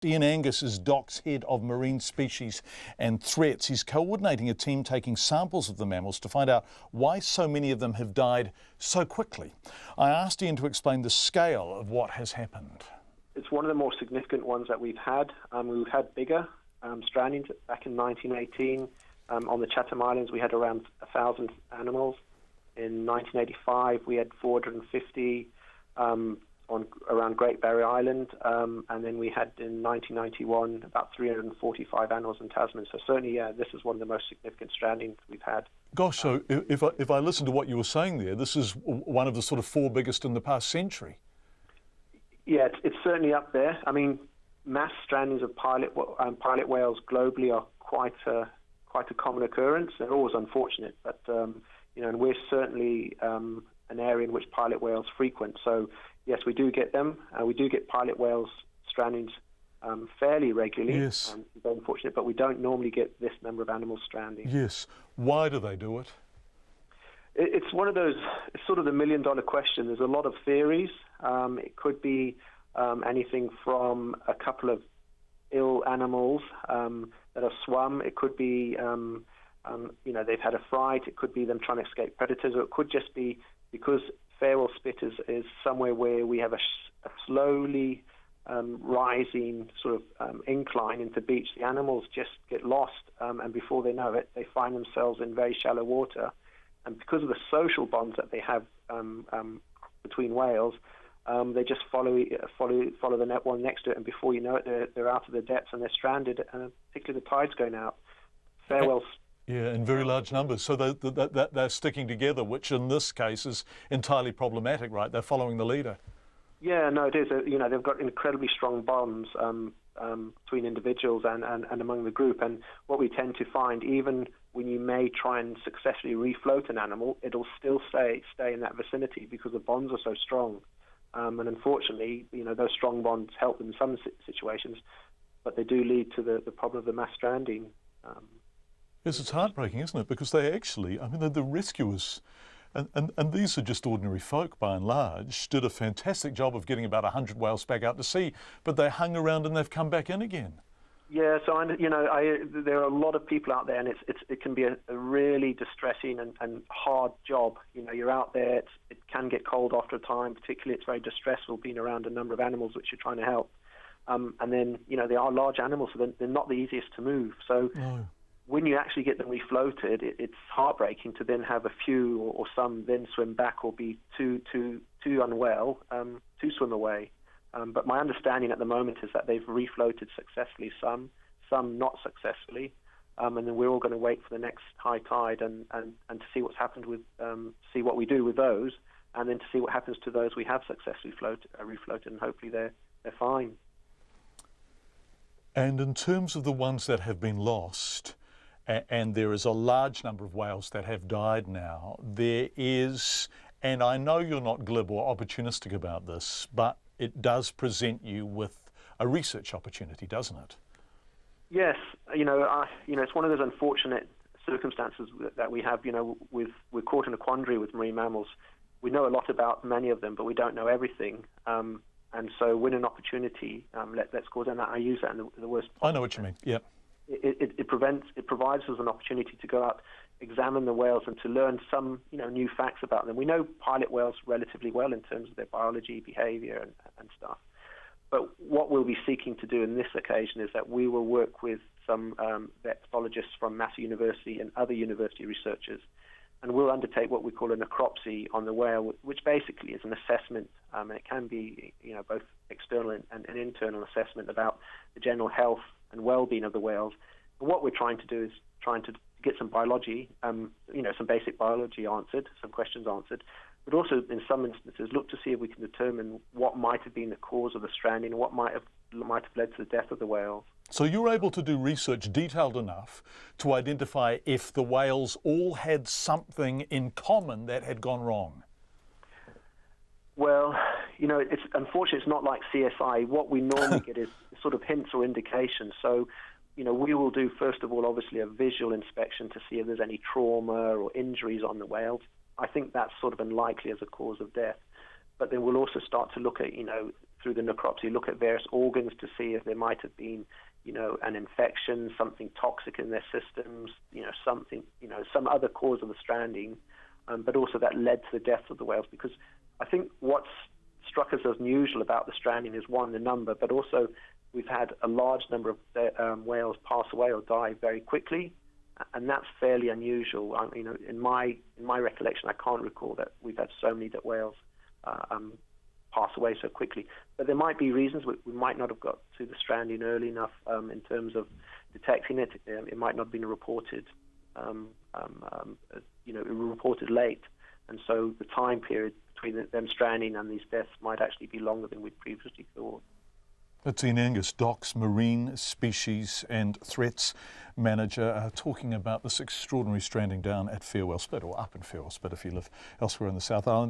Ian Angus is DoC's head of marine species and threats. He's coordinating a team taking samples of the mammals to find out why so many of them have died so quickly. I asked Ian to explain the scale of what has happened. It's one of the more significant ones that we've had. We've had bigger strandings back in 1918. On the Chatham Islands, we had around 1,000 animals. In 1985, we had 450 around Great Barrier Island, and then we had in 1991 about 345 animals in Tasman. So certainly, yeah, this is one of the most significant strandings we've had. Gosh, so if I listen to what you were saying there, this is one of the sort of 4 biggest in the past century. Yeah, it's certainly up there. I mean, mass strandings of pilot whales globally are quite a common occurrence. They're always unfortunate, but and we're certainly an area in which pilot whales frequent. So yes, we do get them. We do get pilot whales strandings fairly regularly. Yes. Very unfortunate, but we don't normally get this number of animals stranding. Yes. Why do they do it? It's one of those. It's sort of the million-dollar question. There's a lot of theories. It could be anything from a couple of ill animals that have swum. It could be they've had a fright. It could be them trying to escape predators, or it could just be because farewell spit is somewhere where we have a slowly rising sort of incline into beach. The animals just get lost, and before they know it, they find themselves in very shallow water. And because of the social bonds that they have between whales, they just follow the net one next to it, and before you know it, they're out of the depths and they're stranded, particularly the tide's going out. Farewells. Yeah, in very large numbers. So they're sticking together, which in this case is entirely problematic, right? They're following the leader. Yeah, no, it is. They've got incredibly strong bonds between individuals and among the group. And what we tend to find, even when you may try and successfully refloat an animal, it'll still stay in that vicinity because the bonds are so strong. And unfortunately, those strong bonds help in some situations, but they do lead to the problem of the mass stranding. Yes, it's heartbreaking, isn't it? Because they actually, the rescuers, and these are just ordinary folk by and large, did a fantastic job of getting about 100 whales back out to sea, but they hung around and they've come back in again. Yeah, so there are a lot of people out there, and it can be a really distressing and hard job. You're out there, it can get cold after a time. Particularly, it's very distressful being around a number of animals which you're trying to help. And then they are large animals, so they're not the easiest to move. So no. When you actually get them refloated, it's heartbreaking to then have a few or some then swim back or be too unwell to swim away. But my understanding at the moment is that they've refloated successfully, some not successfully, and then we're all going to wait for the next high tide and to see what's happened with see what we do with those, and then to see what happens to those we have successfully refloated, and hopefully they're fine. And in terms of the ones that have been lost, and there is a large number of whales that have died now, there is, and I know you're not glib or opportunistic about this, but it does present you with a research opportunity, doesn't it? Yes, it's one of those unfortunate circumstances that we have. We're caught in a quandary with marine mammals. We know a lot about many of them, but we don't know everything. And so, when an opportunity, let's call it, and I use that in the worst. I know what you mean. Yep. It provides us an opportunity to go out, examine the whales, and to learn some new facts about them. We know pilot whales relatively well in terms of their biology, behavior, and stuff. But what we'll be seeking to do in this occasion is that we will work with some pathologists from Massey University and other university researchers, and we'll undertake what we call a necropsy on the whale, which basically is an assessment, and it can be both external and internal assessment about the general health and well-being of the whales. And what we're trying to do is trying to get some biology, some basic biology answered, some questions answered, but also in some instances look to see if we can determine what might have been the cause of the stranding and what might have led to the death of the whales. So you're able to do research detailed enough to identify if the whales all had something in common that had gone wrong? Well, it's unfortunately it's not like CSI. What we normally get is sort of hints or indications. So, we will do, first of all, obviously a visual inspection to see if there's any trauma or injuries on the whales. I think that's sort of unlikely as a cause of death. But then we'll also start to look at, through the necropsy, look at various organs to see if there might have been, an infection, something toxic in their systems, something, some other cause of the stranding, but also that led to the death of the whales. Because I think what's struck us as unusual about the stranding is, one, the number, but also we've had a large number of whales pass away or die very quickly, and that's fairly unusual. In my recollection, I can't recall that we've had so many whales pass away so quickly. But there might be reasons. We might not have got to the stranding early enough in terms of detecting it. It might not have been reported, reported late, and so the time period between them stranding and these deaths might actually be longer than we'd previously thought. That's Ian Angus, DoC's Marine Species and Threats Manager, talking about this extraordinary stranding down at Farewell Spit, or up in Farewell Spit if you live elsewhere in the South Island.